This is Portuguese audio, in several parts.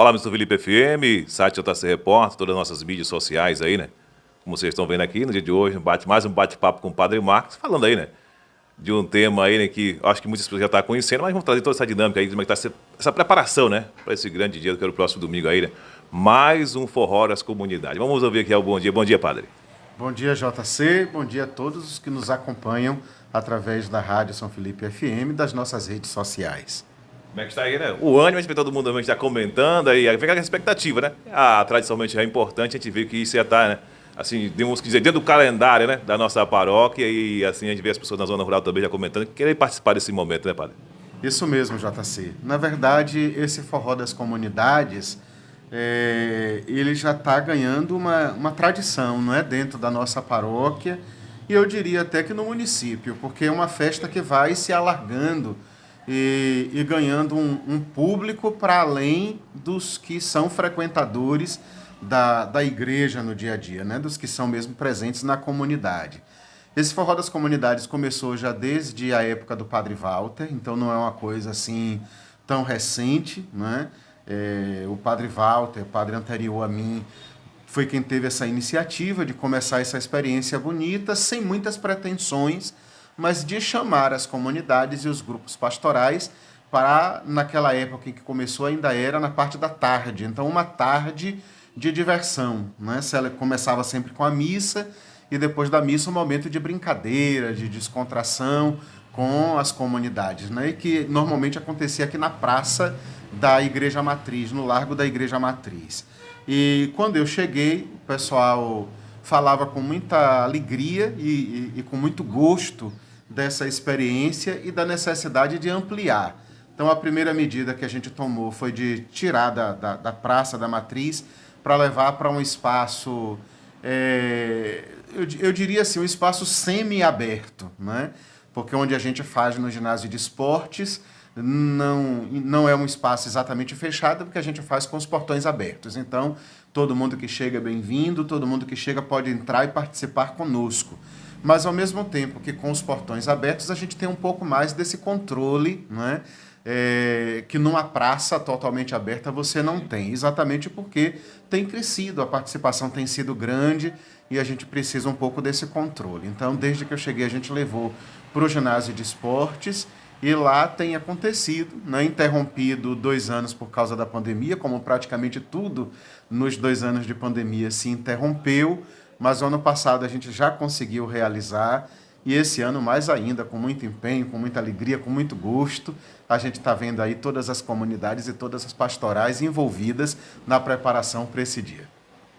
Olá, Mr. Felipe FM, site JC Repórter, todas as nossas mídias sociais aí, né? Como vocês estão vendo aqui, no dia de hoje, mais um bate-papo com o Padre Marcos, falando aí, né? De um tema aí, né, que acho que muitas pessoas já estão conhecendo, mas vamos trazer toda essa dinâmica aí, como é que está essa preparação, né? Para esse grande dia, que é o próximo domingo aí, né? Mais um forró das comunidades. Vamos ouvir aqui o bom dia. Bom dia, Padre. Bom dia, JC. Bom dia a todos os que nos acompanham através da Rádio São Felipe FM e das nossas redes sociais. Como é que está aí, né? O ânimo, a gente vê todo mundo está comentando, aí fica aquela expectativa, né? Tradicionalmente é importante, a gente vê que isso já está, né? Assim, temos que dizer, dentro do calendário, né? Da nossa paróquia e assim a gente vê as pessoas na zona rural também já comentando que querem participar desse momento, né, Padre? Isso mesmo, JC. Na verdade, esse forró das comunidades, ele já está ganhando uma tradição, não é? Dentro da nossa paróquia e eu diria até que no município, porque é uma festa que vai se alargando e ganhando um público para além dos que são frequentadores da igreja no dia a dia, né? Dos que são mesmo presentes na comunidade. Esse forró das comunidades começou já desde a época do Padre Walter, então não é uma coisa assim tão recente, né? O Padre Walter, o padre anterior a mim, foi quem teve essa iniciativa de começar essa experiência bonita, sem muitas pretensões, mas de chamar as comunidades e os grupos pastorais para, naquela época em que começou, ainda era na parte da tarde. Então, uma tarde de diversão, né? Ela começava sempre com a missa e depois da missa um momento de brincadeira, de descontração com as comunidades, né? E que normalmente acontecia aqui na praça da Igreja Matriz, no Largo da Igreja Matriz. E quando eu cheguei, o pessoal falava com muita alegria e com muito gosto dessa experiência e da necessidade de ampliar. Então, a primeira medida que a gente tomou foi de tirar da Praça da Matriz para levar para um espaço, eu diria assim, um espaço semi-aberto, né? Porque onde a gente faz no ginásio de esportes não é um espaço exatamente fechado, porque a gente faz com os portões abertos. Então, todo mundo que chega é bem-vindo, todo mundo que chega pode entrar e participar conosco. Mas, ao mesmo tempo que com os portões abertos, a gente tem um pouco mais desse controle, né? Que numa praça totalmente aberta você não tem, exatamente porque tem crescido, a participação tem sido grande e a gente precisa um pouco desse controle. Então, desde que eu cheguei, a gente levou para o ginásio de esportes e lá tem acontecido, né? Interrompido 2 anos por causa da pandemia, como praticamente tudo nos 2 anos de pandemia se interrompeu, mas o ano passado a gente já conseguiu realizar e esse ano mais ainda, com muito empenho, com muita alegria, com muito gosto, a gente está vendo aí todas as comunidades e todas as pastorais envolvidas na preparação para esse dia.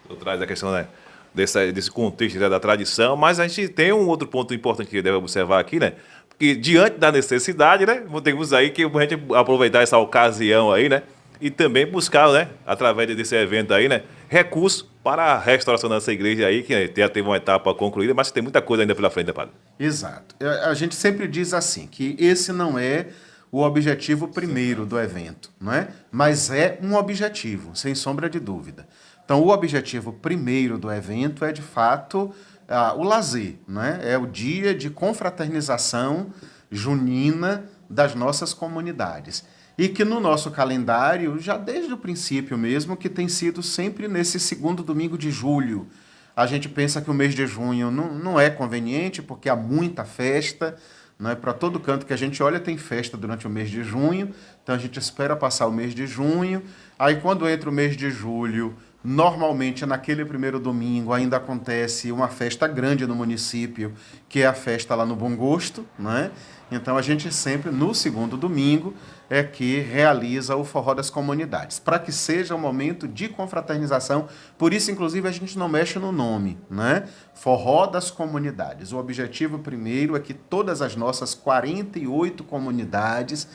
Tu traz a questão, né, desse contexto, né, da tradição, mas a gente tem um outro ponto importante que deve observar aqui, né? Porque diante da necessidade, né, temos aí que a gente aproveitar essa ocasião aí, né? E também buscar, né, através desse evento aí, né, recursos para a restauração dessa igreja aí, que já teve uma etapa concluída, mas tem muita coisa ainda pela frente, né, Padre? Exato. A gente sempre diz assim, que esse não é o objetivo primeiro do evento, não é? Mas é um objetivo, sem sombra de dúvida. Então, o objetivo primeiro do evento é, de fato, o lazer, não é? É o dia de confraternização junina das nossas comunidades. E que no nosso calendário, já desde o princípio mesmo, que tem sido sempre nesse segundo domingo de julho. A gente pensa que o mês de junho não é conveniente, porque há muita festa, não é? Para todo canto que a gente olha tem festa durante o mês de junho, então a gente espera passar o mês de junho. Aí quando entra o mês de julho, normalmente naquele primeiro domingo ainda acontece uma festa grande no município, que é a festa lá no Bom Gosto, não é? Então a gente sempre, no segundo domingo, é que realiza o forró das comunidades, para que seja um momento de confraternização. Por isso, inclusive, a gente não mexe no nome, né? Forró das comunidades. O objetivo primeiro é que todas as nossas 48 comunidades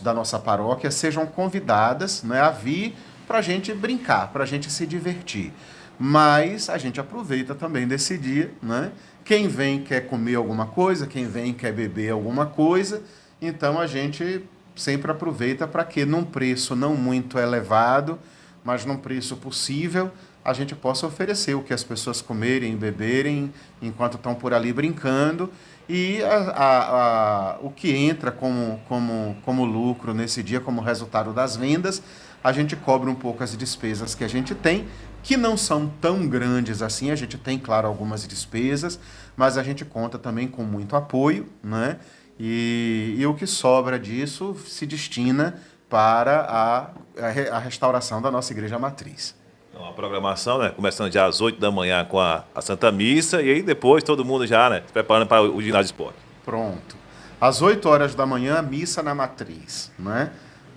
da nossa paróquia sejam convidadas, né, a vir para a gente brincar, para a gente se divertir. Mas a gente aproveita também desse dia, né? Quem vem quer comer alguma coisa, quem vem quer beber alguma coisa, então a gente sempre aproveita para que num preço não muito elevado, mas num preço possível, a gente possa oferecer o que as pessoas comerem e beberem enquanto estão por ali brincando e o que entra como lucro nesse dia, como resultado das vendas, a gente cobre um pouco as despesas que a gente tem, que não são tão grandes assim. A gente tem, claro, algumas despesas, mas a gente conta também com muito apoio, né? E o que sobra disso se destina para a restauração da nossa igreja matriz. Então, a programação, né? Começando já às 8 da manhã com a Santa Missa, e aí depois todo mundo já, né? Se preparando para o ginásio de esporte. Pronto. Às 8 horas da manhã, missa na matriz, né?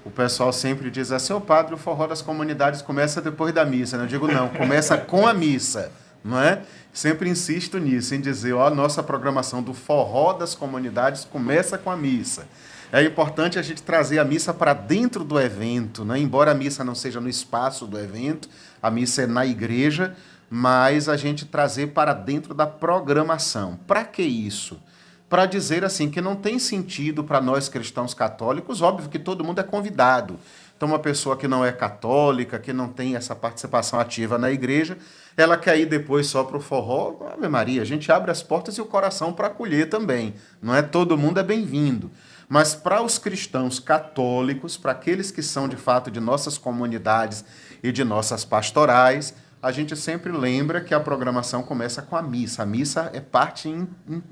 O pessoal sempre diz assim: ô padre, o forró das comunidades começa depois da missa, né? Eu digo, não, começa com a missa, não é? Sempre insisto nisso, em dizer, ó, nossa programação do forró das comunidades começa com a missa. É importante a gente trazer a missa para dentro do evento, né? Embora a missa não seja no espaço do evento, a missa é na igreja, mas a gente trazer para dentro da programação. Para que isso? Para dizer assim que não tem sentido para nós cristãos católicos, óbvio que todo mundo é convidado. Então, uma pessoa que não é católica, que não tem essa participação ativa na igreja, ela quer ir depois só para o forró. Ave Maria, a gente abre as portas e o coração para acolher também. Não é todo mundo é bem-vindo. Mas para os cristãos católicos, para aqueles que são de fato de nossas comunidades e de nossas pastorais, a gente sempre lembra que a programação começa com a missa. A missa é parte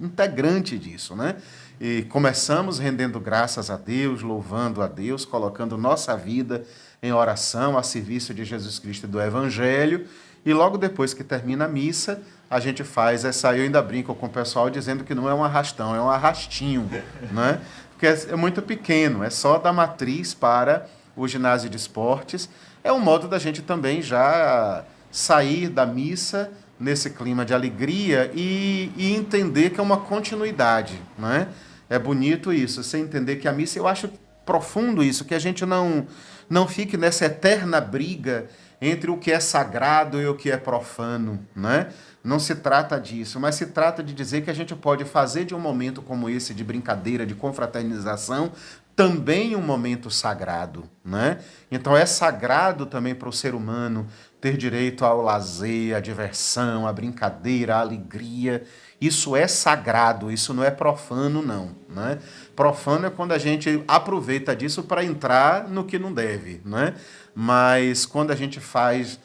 integrante disso, né? E começamos rendendo graças a Deus, louvando a Deus, colocando nossa vida em oração a serviço de Jesus Cristo e do Evangelho. E logo depois que termina a missa, a gente faz essa... Eu ainda brinco com o pessoal dizendo que não é um arrastão, é um arrastinho, né? Porque é muito pequeno, é só da matriz para o ginásio de esportes. É um modo da gente também já sair da missa nesse clima de alegria e entender que é uma continuidade, né? É bonito isso, você entender que a missa, eu acho profundo isso, que a gente não fique nessa eterna briga entre o que é sagrado e o que é profano, né? Não se trata disso, mas se trata de dizer que a gente pode fazer de um momento como esse, de brincadeira, de confraternização, também um momento sagrado, né? Então é sagrado também para o ser humano ter direito ao lazer, à diversão, à brincadeira, à alegria. Isso é sagrado, isso não é profano, não, né? Profano é quando a gente aproveita disso para entrar no que não deve, né? Mas quando a gente faz...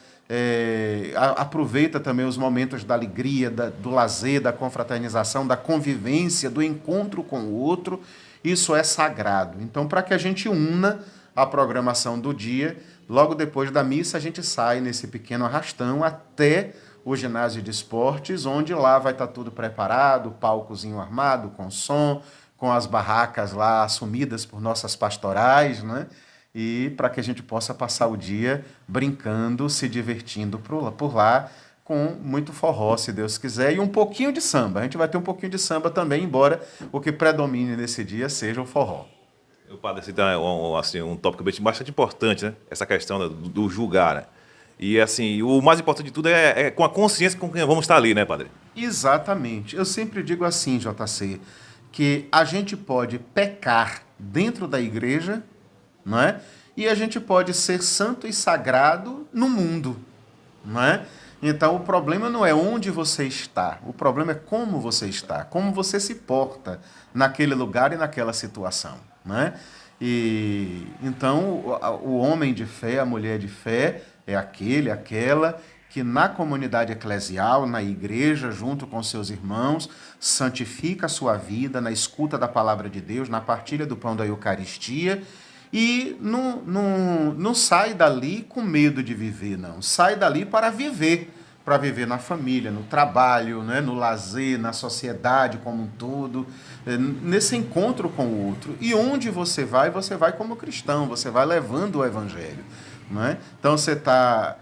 aproveita também os momentos da alegria, do lazer, da confraternização, da convivência, do encontro com o outro, isso é sagrado. Então, para que a gente una a programação do dia, logo depois da missa, a gente sai nesse pequeno arrastão até o ginásio de esportes, onde lá vai estar tudo preparado, palcozinho armado, com som, com as barracas lá assumidas por nossas pastorais, né? E para que a gente possa passar o dia brincando, se divertindo por lá, com muito forró, se Deus quiser, e um pouquinho de samba. A gente vai ter um pouquinho de samba também, embora o que predomine nesse dia seja o forró. O padre cita um tópico bastante importante, né? Essa questão do julgar, né? E assim, o mais importante de tudo é com a consciência com quem vamos estar ali, né, padre? Exatamente. Eu sempre digo assim, JC, que a gente pode pecar dentro da igreja, não é? E a gente pode ser santo e sagrado no mundo, não é? Então, o problema não é onde você está, o problema é como você está, como você se porta naquele lugar e naquela situação, né? E então, o homem de fé, a mulher de fé, é aquela que na comunidade eclesial, na igreja, junto com seus irmãos, santifica a sua vida na escuta da palavra de Deus, na partilha do pão da Eucaristia, e não sai dali com medo de viver, não. Sai dali para viver na família, no trabalho, né, no lazer, na sociedade como um todo, nesse encontro com o outro. E onde você vai como cristão, você vai levando o evangelho, não é? Então você está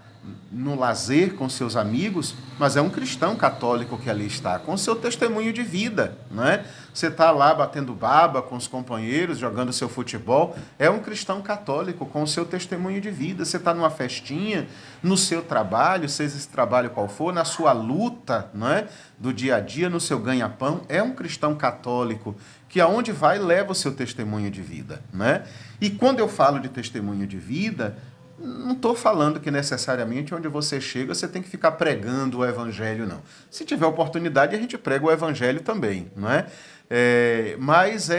no lazer com seus amigos, mas é um cristão católico que ali está, com seu testemunho de vida, não é? Você está lá batendo baba com os companheiros, jogando seu futebol, é um cristão católico com o seu testemunho de vida. Você está numa festinha, no seu trabalho, seja esse trabalho qual for, na sua luta, não é? Do dia a dia, no seu ganha-pão, é um cristão católico que aonde vai leva o seu testemunho de vida, né? E quando eu falo de testemunho de vida, não estou falando que necessariamente onde você chega você tem que ficar pregando o evangelho, não. Se tiver oportunidade, a gente prega o evangelho também, não é? Mas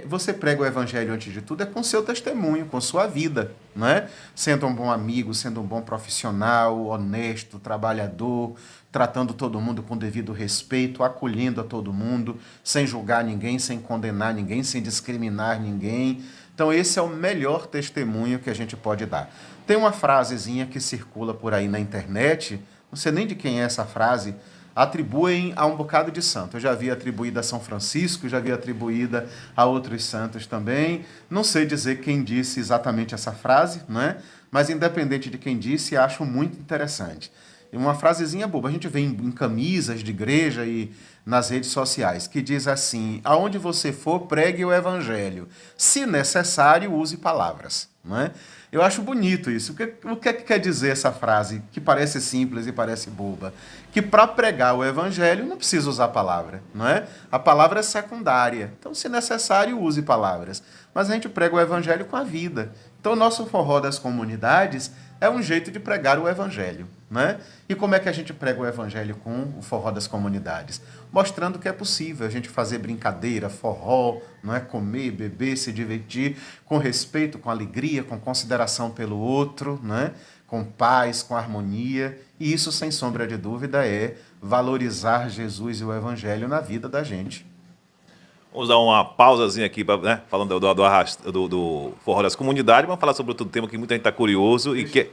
você prega o evangelho, antes de tudo, com seu testemunho, com sua vida, não é? Sendo um bom amigo, sendo um bom profissional, honesto, trabalhador, tratando todo mundo com devido respeito, acolhendo a todo mundo, sem julgar ninguém, sem condenar ninguém, sem discriminar ninguém. Então esse é o melhor testemunho que a gente pode dar. Tem uma frasezinha que circula por aí na internet, não sei nem de quem é essa frase, atribuem a um bocado de santo. Eu já vi atribuída a São Francisco, já vi atribuída a outros santos também. Não sei dizer quem disse exatamente essa frase, né? Mas independente de quem disse, acho muito interessante. E uma frasezinha boba, a gente vê em camisas de igreja e nas redes sociais, que diz assim: aonde você for, pregue o evangelho. Se necessário, use palavras. Não é? Eu acho bonito isso. O que quer dizer essa frase, que parece simples e parece boba? Que para pregar o evangelho não precisa usar palavra, não é? A palavra é secundária. Então, se necessário, use palavras. Mas a gente prega o evangelho com a vida. Então, o nosso forró das comunidades é um jeito de pregar o evangelho, né? E como é que a gente prega o evangelho com o forró das comunidades? Mostrando que é possível a gente fazer brincadeira, forró, não é? Comer, beber, se divertir, com respeito, com alegria, com consideração pelo outro, né? Com paz, com harmonia. E isso, sem sombra de dúvida, é valorizar Jesus e o evangelho na vida da gente. Vamos dar uma pausazinha aqui, né? Falando do forró das comunidades, vamos falar sobre outro tema que muita gente está curioso e que...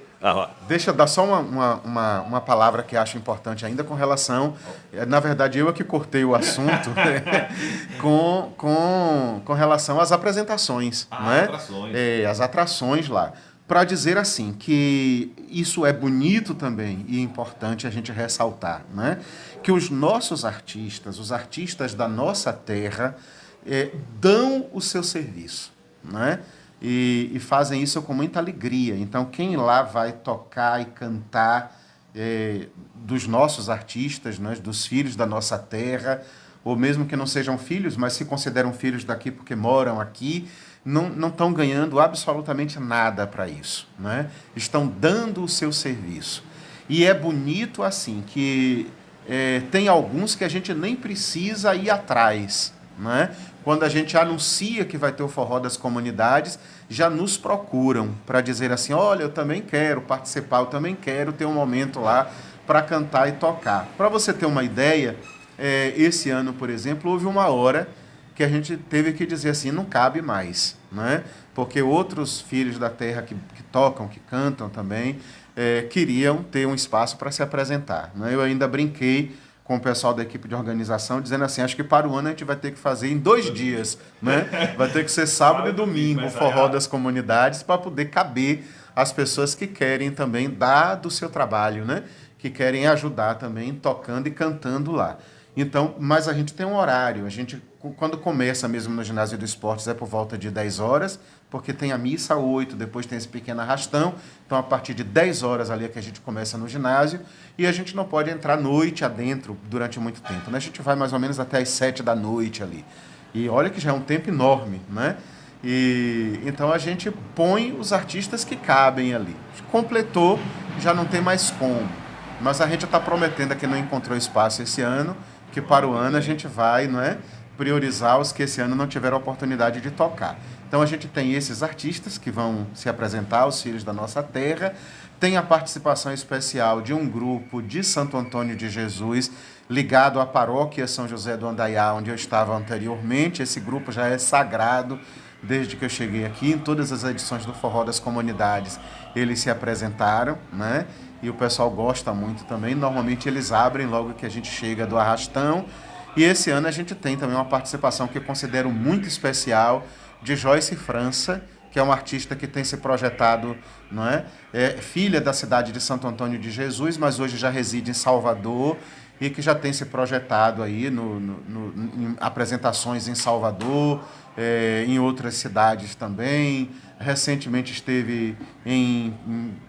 Deixa eu dar só uma palavra que acho importante ainda com relação... Na verdade, eu é que cortei o assunto com relação às apresentações. Né? Atrações. As atrações lá. Para dizer assim, que isso é bonito também e importante a gente ressaltar, né? Que os nossos artistas, os artistas da nossa terra, dão o seu serviço, né? E fazem isso com muita alegria. Então, quem lá vai tocar e cantar dos nossos artistas, né? Dos filhos da nossa terra, ou mesmo que não sejam filhos, mas se consideram filhos daqui porque moram aqui, não estão ganhando absolutamente nada para isso, né? Estão dando o seu serviço. E é bonito assim, que tem alguns que a gente nem precisa ir atrás, né? Quando a gente anuncia que vai ter o forró das comunidades, já nos procuram para dizer assim: olha, eu também quero participar, eu também quero ter um momento lá para cantar e tocar. Para você ter uma ideia, esse ano, por exemplo, houve uma hora que a gente teve que dizer assim, não cabe mais, né? Porque outros filhos da terra que tocam, que cantam também, queriam ter um espaço para se apresentar, né? Eu ainda brinquei com o pessoal da equipe de organização, dizendo assim, acho que para o ano a gente vai ter que fazer em 2 dias, né? Vai ter que ser sábado e domingo o forró das comunidades para poder caber as pessoas que querem também dar do seu trabalho, né? Que querem ajudar também tocando e cantando lá. Então, mas a gente tem um horário, a gente, quando começa mesmo no ginásio do esportes, é por volta de 10 horas, porque tem a missa às 8, depois tem esse pequeno arrastão, então a partir de 10 horas ali é que a gente começa no ginásio, e a gente não pode entrar noite adentro durante muito tempo, né? A gente vai mais ou menos até às 7 da noite ali, e olha que já é um tempo enorme, né? E então a gente põe os artistas que cabem ali. Completou, já não tem mais como, mas a gente está prometendo que não encontrou espaço esse ano, que para o ano a gente vai, não é, priorizar os que esse ano não tiveram a oportunidade de tocar. Então a gente tem esses artistas que vão se apresentar, os filhos da nossa terra, tem a participação especial de um grupo de Santo Antônio de Jesus, ligado à paróquia São José do Andaiá, onde eu estava anteriormente. Esse grupo já é sagrado desde que eu cheguei aqui, em todas as edições do Forró das Comunidades, eles se apresentaram, né? E o pessoal gosta muito também. Normalmente eles abrem logo que a gente chega do arrastão. E esse ano a gente tem também uma participação que eu considero muito especial de Joyce França, que é uma artista que tem se projetado, não é? É filha da cidade de Santo Antônio de Jesus, mas hoje já reside em Salvador e que já tem se projetado aí em apresentações em Salvador, em outras cidades também. Recentemente esteve em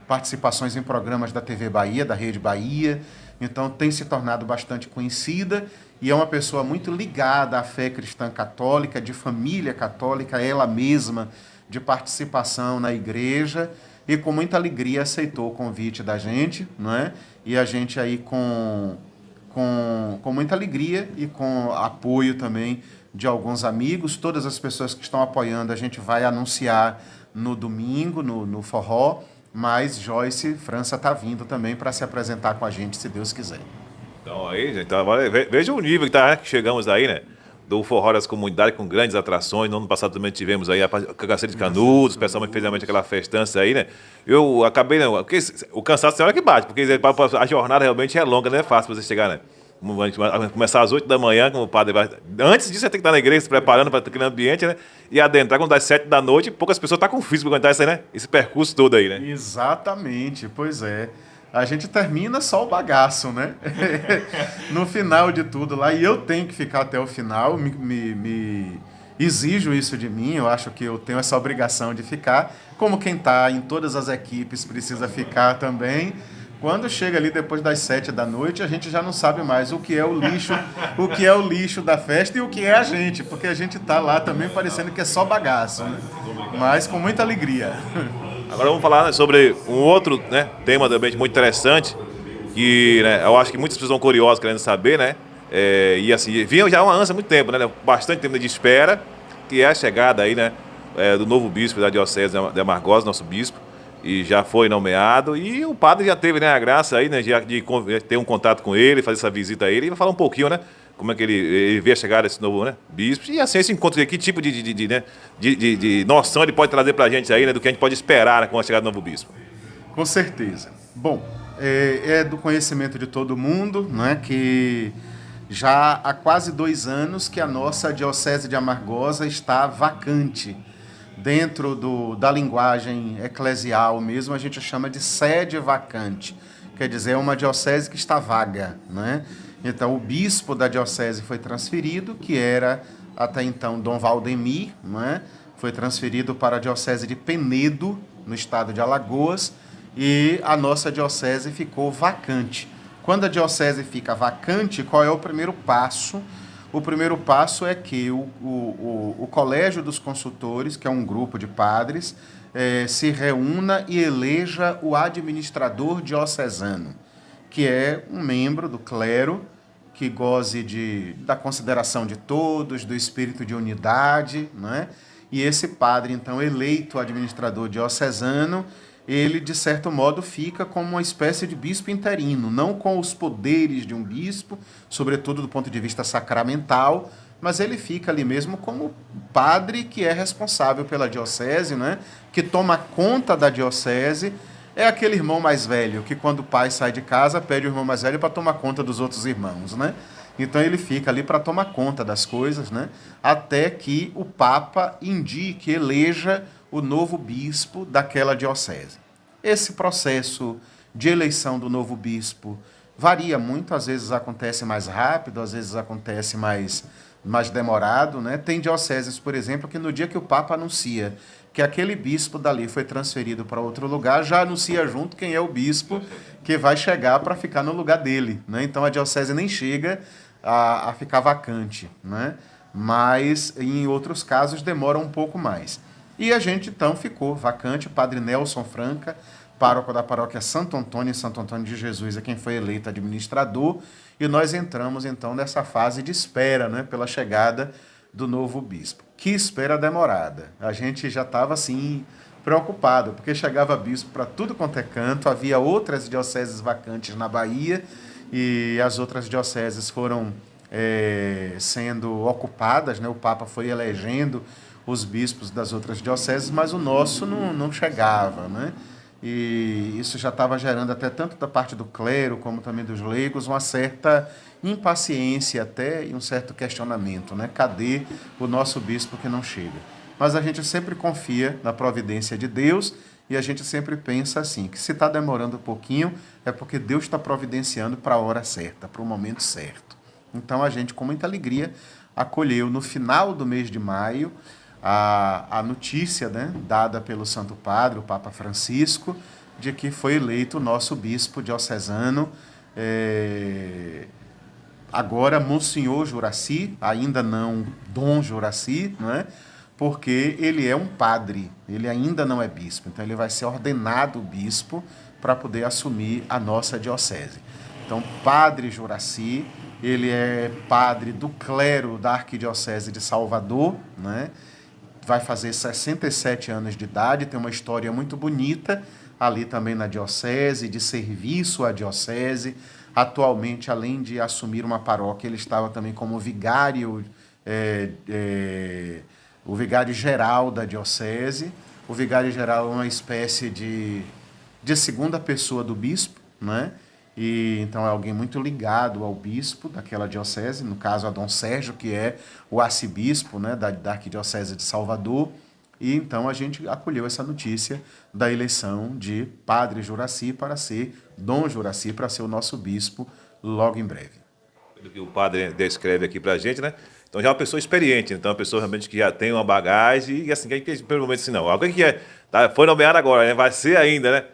participações em programas da TV Bahia, da Rede Bahia, então tem se tornado bastante conhecida e é uma pessoa muito ligada à fé cristã católica, de família católica, ela mesma, de participação na igreja, e com muita alegria aceitou o convite da gente, não é? E a gente aí com com muita alegria e com apoio também de alguns amigos. Todas as pessoas que estão apoiando, a gente vai anunciar no domingo, no forró, mas Joyce França está vindo também para se apresentar com a gente, se Deus quiser. Então aí, gente, então, veja o nível que, tá, né, que chegamos aí, né? Do forró das comunidades com grandes atrações. No ano passado também tivemos aí a Cagaceira de Canudos, o pessoal fez realmente aquela festança aí, né? Eu acabei, não, porque o cansaço tem hora que bate, porque a jornada realmente é longa, não é fácil você chegar, né? A gente vai começar às 8 da manhã, como o padre vai. Antes disso, você tem que estar na igreja se preparando para aquele ambiente, né? E adentrar quando das 7 da noite, poucas pessoas estão com físico para aguentar isso aí, né? Esse percurso todo aí, né? Exatamente, pois é. A gente termina só o bagaço, né? No final de tudo lá. E eu tenho que ficar até o final, me exijo isso de mim, eu acho que eu tenho essa obrigação de ficar. Como quem está em todas as equipes precisa ficar também. Quando chega ali depois das 7 da noite, a gente já não sabe mais o que é o lixo, o que é o lixo da festa e o que é a gente, porque a gente está lá também parecendo que é só bagaço, né? Mas com muita alegria. Agora vamos falar, né, sobre um outro, né, tema também muito interessante, que, né, eu acho que muitas pessoas estão curiosas querendo saber, né? E assim, vinha já uma ânsia há muito tempo, né? Bastante tempo de espera, que é a chegada aí, né, do novo bispo da Diocese de Amargosa, nosso bispo, e já foi nomeado, e o padre já teve, né, a graça aí, né, de ter um contato com ele, fazer essa visita a ele, e vai falar um pouquinho, né, como é que ele vê a chegada desse novo, né, bispo, e assim, esse encontro aqui, que tipo né, de noção ele pode trazer pra gente aí, né, do que a gente pode esperar, né, com a chegada do novo bispo. Com certeza. Bom, é do conhecimento de todo mundo, não é, que já há quase 2 anos que a nossa Diocese de Amargosa está vacante. Dentro da linguagem eclesial mesmo, a gente chama de sede vacante. Quer dizer, é uma diocese que está vaga, né? Então, o bispo da diocese foi transferido, que era até então Dom Valdemir, né? Foi transferido para a diocese de Penedo, no estado de Alagoas, e a nossa diocese ficou vacante. Quando a diocese fica vacante, qual é o primeiro passo? O primeiro passo é que o Colégio dos Consultores, que é um grupo de padres, se reúna e eleja o administrador diocesano, que é um membro do clero, que goze da consideração de todos, do espírito de unidade, né? E esse padre, então, eleito administrador diocesano, ele, de certo modo, fica como uma espécie de bispo interino, não com os poderes de um bispo, sobretudo do ponto de vista sacramental, mas ele fica ali mesmo como padre que é responsável pela diocese, né? Que toma conta da diocese. É aquele irmão mais velho que, quando o pai sai de casa, pede o irmão mais velho para tomar conta dos outros irmãos, né? Então ele fica ali para tomar conta das coisas, né? Até que o Papa indique, eleja o novo bispo daquela diocese. Esse processo de eleição do novo bispo varia muito, às vezes acontece mais rápido, às vezes acontece mais demorado, né? Tem dioceses, por exemplo, que no dia que o Papa anuncia que aquele bispo dali foi transferido para outro lugar, já anuncia junto quem é o bispo que vai chegar para ficar no lugar dele, né? Então a diocese nem chega a ficar vacante, né? Mas em outros casos demora um pouco mais. E a gente então ficou vacante. O padre Nelson Franca, pároco da paróquia Santo Antônio, em Santo Antônio de Jesus, é quem foi eleito administrador, e nós entramos então nessa fase de espera, né, pela chegada do novo bispo. Que espera demorada. A gente já estava assim preocupado, porque chegava bispo para tudo quanto é canto, havia outras dioceses vacantes na Bahia, e as outras dioceses foram sendo ocupadas, né? O Papa foi elegendo os bispos das outras dioceses, mas o nosso não chegava, né? E isso já estava gerando, até tanto da parte do clero como também dos leigos, uma certa impaciência até e um certo questionamento, né? Cadê o nosso bispo que não chega? Mas a gente sempre confia na providência de Deus e a gente sempre pensa assim, que se está demorando um pouquinho é porque Deus está providenciando para a hora certa, para o momento certo. Então a gente, com muita alegria, acolheu no final do mês de maio a notícia, né, dada pelo Santo Padre, o Papa Francisco, de que foi eleito o nosso bispo diocesano, agora Monsenhor Juraci, ainda não Dom Juraci, não é? Porque ele é um padre, ele ainda não é bispo, então ele vai ser ordenado bispo para poder assumir a nossa diocese. Então, Padre Juraci, ele é padre do clero da Arquidiocese de Salvador, né? Vai fazer 67 anos de idade, tem uma história muito bonita ali também na diocese, de serviço à diocese. Atualmente, além de assumir uma paróquia, ele estava também como vigário, o vigário-geral da diocese. O vigário-geral é uma espécie de segunda pessoa do bispo, né? E então é alguém muito ligado ao bispo daquela diocese, no caso a Dom Sérgio, que é o arcebispo, né, da Arquidiocese de Salvador. E então a gente acolheu essa notícia da eleição de Padre Juraci para ser Dom Juraci, para ser o nosso bispo logo em breve. Pelo que o padre descreve aqui para a gente, né? Então já é uma pessoa experiente, então é uma pessoa realmente que já tem uma bagagem e assim, que pelo momento assim, não. Alguém que foi nomeado agora, né? Vai ser ainda, né?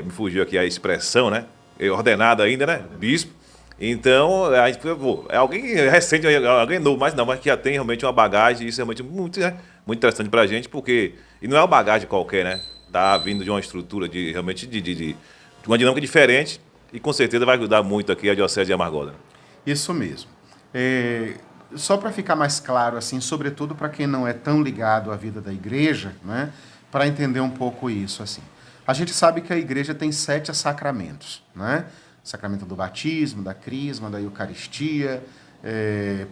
Me fugiu aqui a expressão, né? Ordenado ainda, né? Bispo. Então, a gente, pô, é alguém recente, alguém novo, mas que já tem realmente uma bagagem, e isso é realmente muito, né? Muito interessante pra gente, porque. E não é uma bagagem qualquer, né? Tá vindo de uma estrutura realmente de uma dinâmica diferente e com certeza vai ajudar muito aqui a Diocese de Amargosa. Isso mesmo. Só para ficar mais claro, assim, sobretudo para quem não é tão ligado à vida da igreja, né? Para entender um pouco isso, assim. A gente sabe que a igreja tem 7 sacramentos, né? Sacramento do batismo, da crisma, da eucaristia,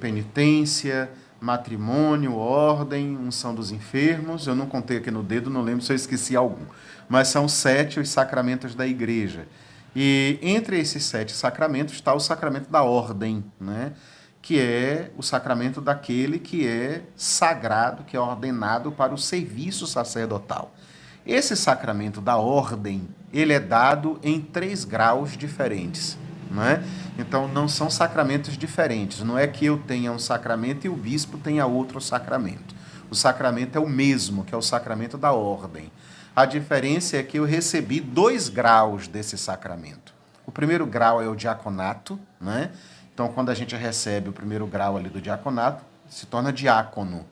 penitência, matrimônio, ordem, unção dos enfermos. Eu não contei aqui no dedo, não lembro se eu esqueci algum. Mas são 7 os sacramentos da igreja. E entre esses 7 sacramentos está o sacramento da ordem, né? Que é o sacramento daquele que é sagrado, que é ordenado para o serviço sacerdotal. Esse sacramento da ordem, ele é dado em 3 graus diferentes, não é? Então, não são sacramentos diferentes. Não é que eu tenha um sacramento e o bispo tenha outro sacramento. O sacramento é o mesmo, que é o sacramento da ordem. A diferença é que eu recebi 2 graus desse sacramento. O primeiro grau é o diaconato, né? Então, quando a gente recebe o primeiro grau ali do diaconato, se torna diácono.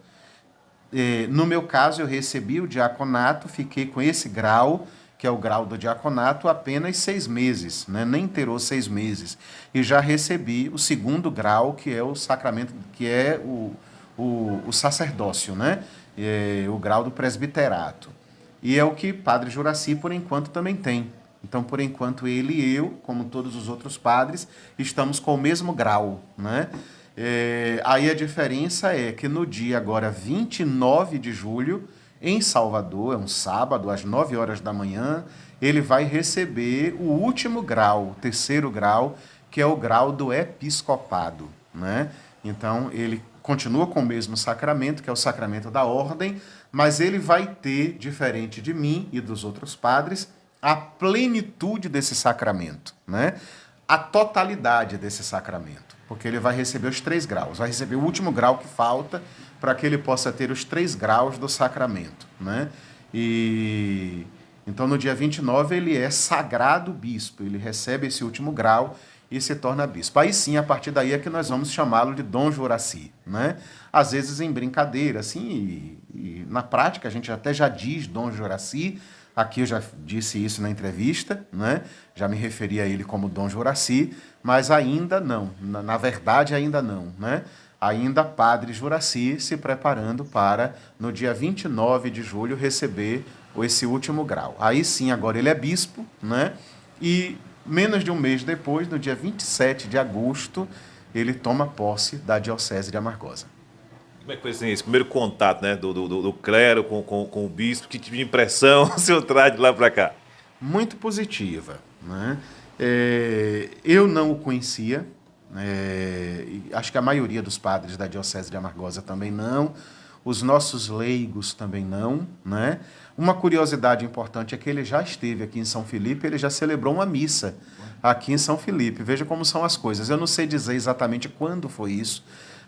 No meu caso, eu recebi o diaconato, fiquei com esse grau, que é o grau do diaconato, apenas 6 meses, né? Nem inteirou 6 meses. E já recebi o segundo grau, que é o sacramento, que é o sacerdócio, né? O grau do presbiterato. E é o que Padre Juraci, por enquanto, também tem. Então, por enquanto, ele e eu, como todos os outros padres, estamos com o mesmo grau, né? Aí a diferença é que no dia agora 29 de julho, em Salvador, é um sábado, às 9 horas da manhã, ele vai receber o último grau, o 3º grau, que é o grau do episcopado, né? Então, ele continua com o mesmo sacramento, que é o sacramento da ordem, mas ele vai ter, diferente de mim e dos outros padres, a plenitude desse sacramento, né? A totalidade desse sacramento, porque ele vai receber os 3 graus, vai receber o último grau que falta para que ele possa ter os 3 graus do sacramento, né? E então no dia 29 ele é sagrado bispo, ele recebe esse último grau e se torna bispo. Aí sim, a partir daí é que nós vamos chamá-lo de Dom Juraci, né? Às vezes em brincadeira, assim, e na prática a gente até já diz Dom Juraci. Aqui eu já disse isso na entrevista, né? Já me referi a ele como Dom Juraci, mas ainda não, na verdade ainda não, né? Ainda Padre Juraci se preparando para, no dia 29 de julho, receber esse último grau. Aí sim, agora ele é bispo, né? E menos de um mês depois, no dia 27 de agosto, ele toma posse da Diocese de Amargosa. Como é que foi assim, esse primeiro contato, né, do clero com o bispo? Que tipo de impressão o senhor traz de lá para cá? Muito positiva, né? Eu não o conhecia, acho que a maioria dos padres da Diocese de Amargosa também não, os nossos leigos também não, né? Uma curiosidade importante é que ele já esteve aqui em São Felipe, ele já celebrou uma missa aqui em São Felipe. Veja como são as coisas. Eu não sei dizer exatamente quando foi isso,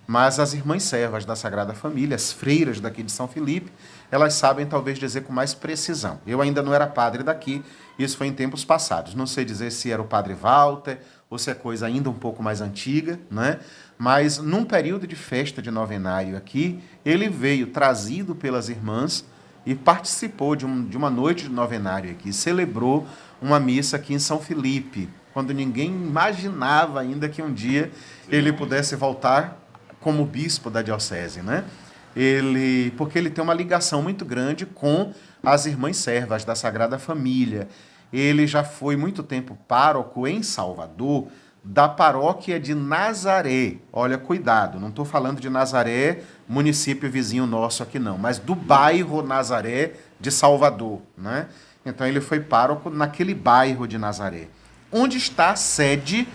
mas as irmãs servas da Sagrada Família, as freiras daqui de São Felipe, elas sabem talvez dizer com mais precisão. Eu ainda não era padre daqui, isso foi em tempos passados. Não sei dizer se era o padre Walter ou se é coisa ainda um pouco mais antiga, né? Mas num período de festa de novenário aqui, ele veio trazido pelas irmãs e participou de uma noite de novenário aqui, celebrou uma missa aqui em São Felipe, quando ninguém imaginava ainda que um dia ele pudesse voltar como bispo da diocese, né? Porque ele tem uma ligação muito grande com as Irmãs Servas da Sagrada Família. Ele já foi muito tempo pároco em Salvador, da paróquia de Nazaré. Olha, cuidado, não estou falando de Nazaré, município vizinho nosso aqui não, mas do bairro Nazaré de Salvador, né? Então ele foi pároco naquele bairro de Nazaré, onde está a sede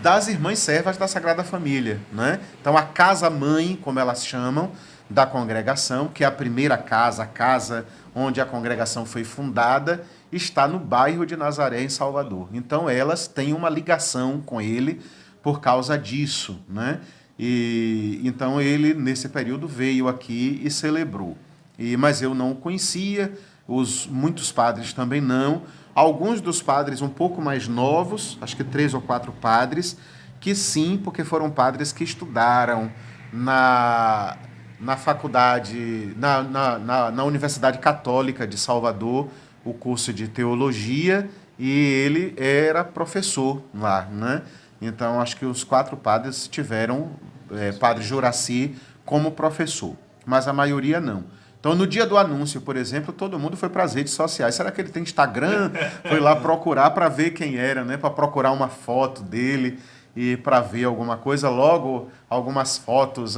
das Irmãs Servas da Sagrada Família, né? Então a casa-mãe, como elas chamam, da congregação, que é a primeira casa, a casa onde a congregação foi fundada, está no bairro de Nazaré, em Salvador. Então elas têm uma ligação com ele por causa disso, né? E então ele nesse período veio aqui e celebrou. Mas eu não o conhecia, muitos padres também não. Alguns dos padres um pouco mais novos, acho que 3 ou 4 padres, que sim, porque foram padres que estudaram na faculdade, na Universidade Católica de Salvador, o curso de teologia, e ele era professor lá, né? Então, acho que os 4 padres tiveram padre Juraci como professor, mas a maioria não. Então, no dia do anúncio, por exemplo, todo mundo foi para as redes sociais. Será que ele tem Instagram? Foi lá procurar para ver quem era, né? Para procurar uma foto dele e para ver alguma coisa. Logo, algumas fotos.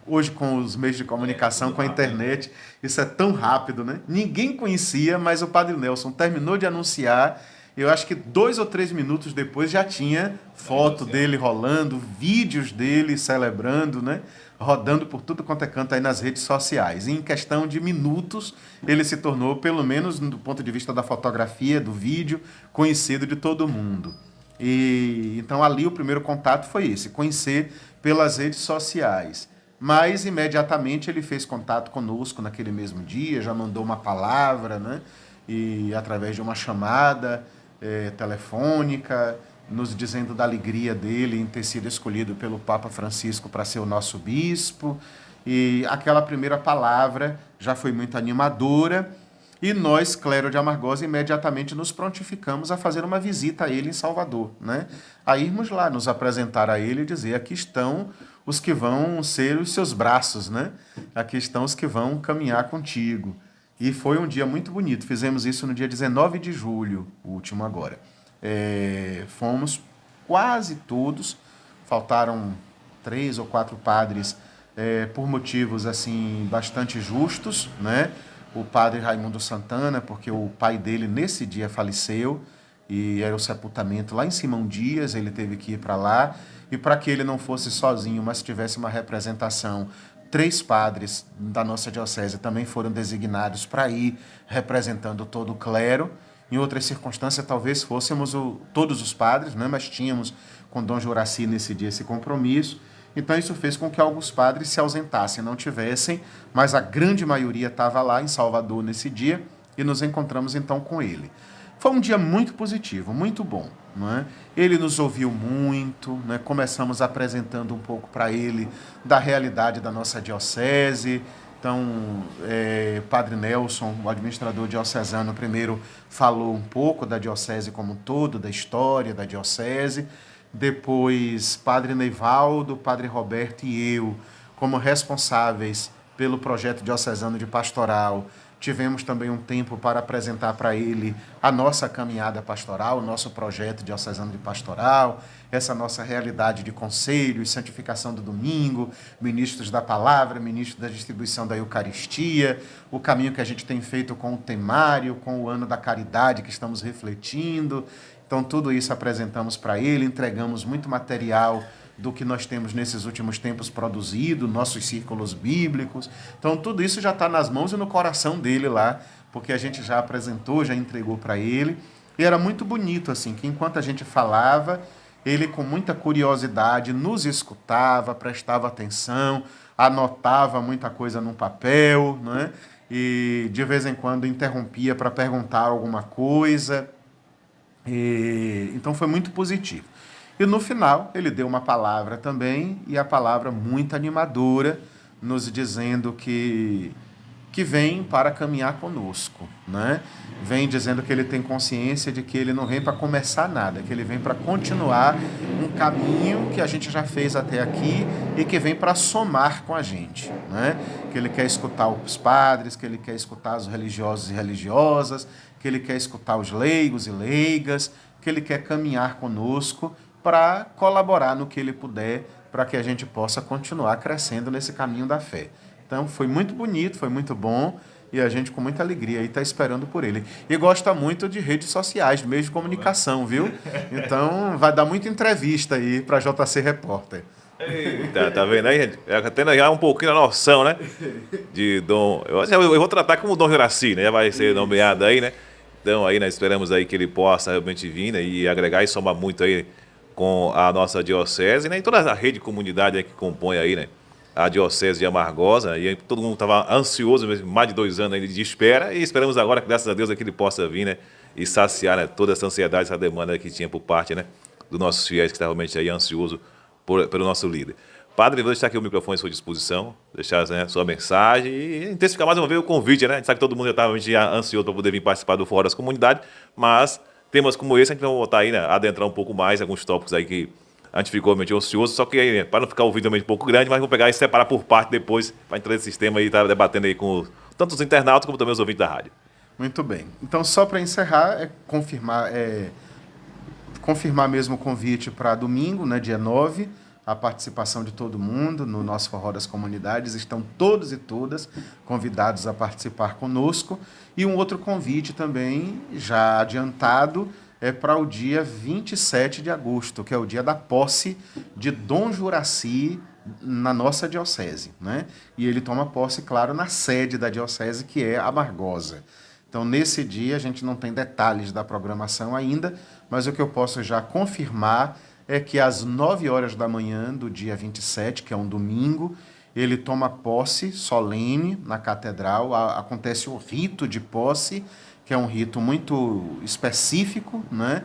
Hoje, com os meios de comunicação, com a internet, isso é tão rápido, né? Ninguém conhecia, mas o Padre Nelson terminou de anunciar. Eu acho que 2 ou 3 minutos depois já tinha foto dele rolando, vídeos dele celebrando, né? Rodando por tudo quanto é canto aí nas redes sociais. E em questão de minutos, ele se tornou, pelo menos do ponto de vista da fotografia, do vídeo, conhecido de todo mundo. E então ali o primeiro contato foi esse, conhecer pelas redes sociais. Mas imediatamente ele fez contato conosco naquele mesmo dia, já mandou uma palavra, né? E através de uma chamada telefônica, nos dizendo da alegria dele em ter sido escolhido pelo Papa Francisco para ser o nosso bispo. E aquela primeira palavra já foi muito animadora. E nós, clero de Amargosa, imediatamente nos prontificamos a fazer uma visita a ele em Salvador, né? A irmos lá, nos apresentar a ele e dizer: aqui estão os que vão ser os seus braços, né? Aqui estão os que vão caminhar contigo. E foi um dia muito bonito. Fizemos isso no dia 19 de julho, o último agora. Fomos quase todos, faltaram 3 ou 4 padres por motivos assim bastante justos, né? O padre Raimundo Santana, porque o pai dele nesse dia faleceu e era o sepultamento lá em Simão Dias, ele teve que ir para lá, e para que ele não fosse sozinho, mas tivesse uma representação, 3 padres da nossa diocese também foram designados para ir representando todo o clero. Em outras circunstâncias, talvez fôssemos todos os padres, né? Mas tínhamos com Dom Juraci nesse dia esse compromisso. Então isso fez com que alguns padres se ausentassem, não tivessem, mas a grande maioria estava lá em Salvador nesse dia e nos encontramos então com ele. Foi um dia muito positivo, muito bom, não é? Ele nos ouviu muito, né? Começamos apresentando um pouco para ele da realidade da nossa diocese. Então, Padre Nelson, o administrador diocesano, primeiro falou um pouco da diocese como um todo, da história da diocese. Depois, Padre Neivaldo, Padre Roberto e eu, como responsáveis pelo projeto diocesano de pastoral, tivemos também um tempo para apresentar para ele a nossa caminhada pastoral, o nosso projeto diocesano de pastoral, essa nossa realidade de conselho e santificação do domingo, ministros da palavra, ministros da distribuição da Eucaristia, o caminho que a gente tem feito com o temário, com o ano da caridade que estamos refletindo. Então, tudo isso apresentamos para ele, entregamos muito material do que nós temos nesses últimos tempos produzido, nossos círculos bíblicos. Então, tudo isso já está nas mãos e no coração dele lá, porque a gente já apresentou, já entregou para ele. E era muito bonito, assim, que enquanto a gente falava, ele com muita curiosidade nos escutava, prestava atenção, anotava muita coisa num papel, né? E de vez em quando interrompia para perguntar alguma coisa. Então foi muito positivo. E no final ele deu uma palavra também, e a palavra muito animadora, nos dizendo que que vem para caminhar conosco, né? Vem dizendo que ele tem consciência de que ele não vem para começar nada, que ele vem para continuar um caminho que a gente já fez até aqui e que vem para somar com a gente, né? Que ele quer escutar os padres, que ele quer escutar os religiosos e religiosas, que ele quer escutar os leigos e leigas, que ele quer caminhar conosco para colaborar no que ele puder, para que a gente possa continuar crescendo nesse caminho da fé. Então, foi muito bonito, foi muito bom, e a gente, com muita alegria, está esperando por ele. E gosta muito de redes sociais, de meios de comunicação, viu? Então, vai dar muita entrevista aí para JC Repórter. Tá vendo aí, gente? Tendo já um pouquinho a noção, né? De Dom... Eu vou tratar como Dom Juraci, né? Já vai ser nomeado aí, né? Então, aí nós esperamos aí que ele possa realmente vir, né? E agregar e somar muito aí com a nossa diocese, né? E toda a rede de comunidade aí que compõe aí, né? A Diocese de Amargosa, e todo mundo estava ansioso, mais de 2 anos ainda de espera, e esperamos agora, graças a Deus, que ele possa vir, né, e saciar, né, toda essa ansiedade, essa demanda que tinha por parte, né, dos nossos fiéis, que está realmente aí ansioso pelo nosso líder. Padre, vou deixar aqui o microfone à sua disposição, deixar, né, sua mensagem e intensificar mais uma vez o convite, né? A gente sabe que todo mundo já estava ansioso para poder vir participar do Fórum das Comunidades, mas temas como esse a gente vai voltar aí, né, adentrar um pouco mais, alguns tópicos aí que a gente ficou realmente ansioso, só que aí, para não ficar o vídeo realmente um pouco grande, mas vamos pegar e separar por parte depois, para entrar nesse sistema e estar debatendo aí com tanto os internautas como também os ouvintes da rádio. Muito bem. Então, só para encerrar, confirmar mesmo o convite para domingo, né, dia 9, a participação de todo mundo no nosso Forró das Comunidades. Estão todos e todas convidados a participar conosco. E um outro convite também, já adiantado, é para o dia 27 de agosto, que é o dia da posse de Dom Juraci na nossa diocese, né? E ele toma posse, claro, na sede da diocese, que é Amargosa. Então, nesse dia, a gente não tem detalhes da programação ainda, mas o que eu posso já confirmar é que às 9 horas da manhã do dia 27, que é um domingo, ele toma posse solene na catedral, acontece o rito de posse, que é um rito muito específico, né?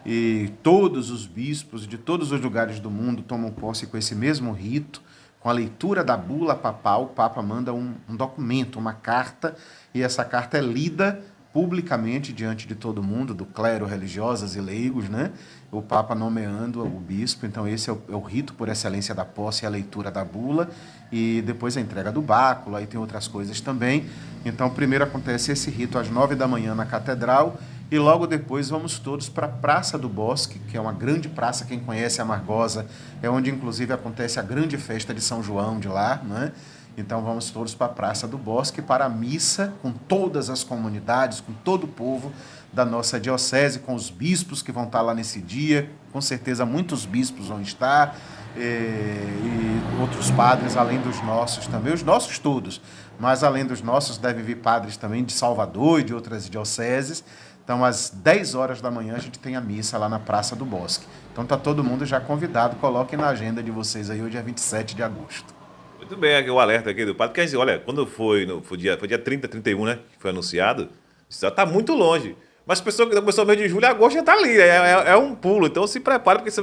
E todos os bispos de todos os lugares do mundo tomam posse com esse mesmo rito, com a leitura da bula papal. O Papa manda um documento, uma carta, e essa carta é lida publicamente diante de todo mundo, do clero, religiosas e leigos, né? O Papa nomeando o bispo. Então esse é o rito por excelência da posse, a leitura da bula, e depois a entrega do báculo, aí tem outras coisas também. Então primeiro acontece esse rito às 9 da manhã na catedral, e logo depois vamos todos para a Praça do Bosque, que é uma grande praça, quem conhece Amargosa, é onde inclusive acontece a grande festa de São João de lá, né? Então vamos todos para a Praça do Bosque para a missa com todas as comunidades, com todo o povo da nossa diocese, com os bispos que vão estar lá nesse dia. Com certeza muitos bispos vão estar, e outros padres além dos nossos também, os nossos todos, mas além dos nossos devem vir padres também de Salvador e de outras dioceses. Então às 10 horas da manhã a gente tem a missa lá na Praça do Bosque. Então está todo mundo já convidado, coloquem na agenda de vocês aí o dia 27 de agosto. Muito bem, aqui o alerta aqui do padre, porque olha, quando foi dia 30, 31, né, que foi anunciado, já está muito longe. Mas a pessoa que começou no mês de julho, agosto já está ali, é um pulo. Então se prepare, porque você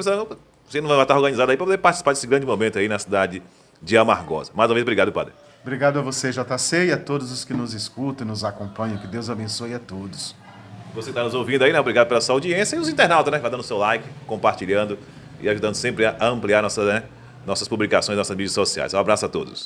não vai estar organizado aí para poder participar desse grande momento aí na cidade de Amargosa. Mais uma vez, obrigado, padre. Obrigado a você, JC, e a todos os que nos escutam e nos acompanham. Que Deus abençoe a todos. Você está nos ouvindo aí, né? Obrigado pela sua audiência. E os internautas, né? Vai dando seu like, compartilhando e ajudando sempre a ampliar nossas publicações, nossas mídias sociais. Um abraço a todos.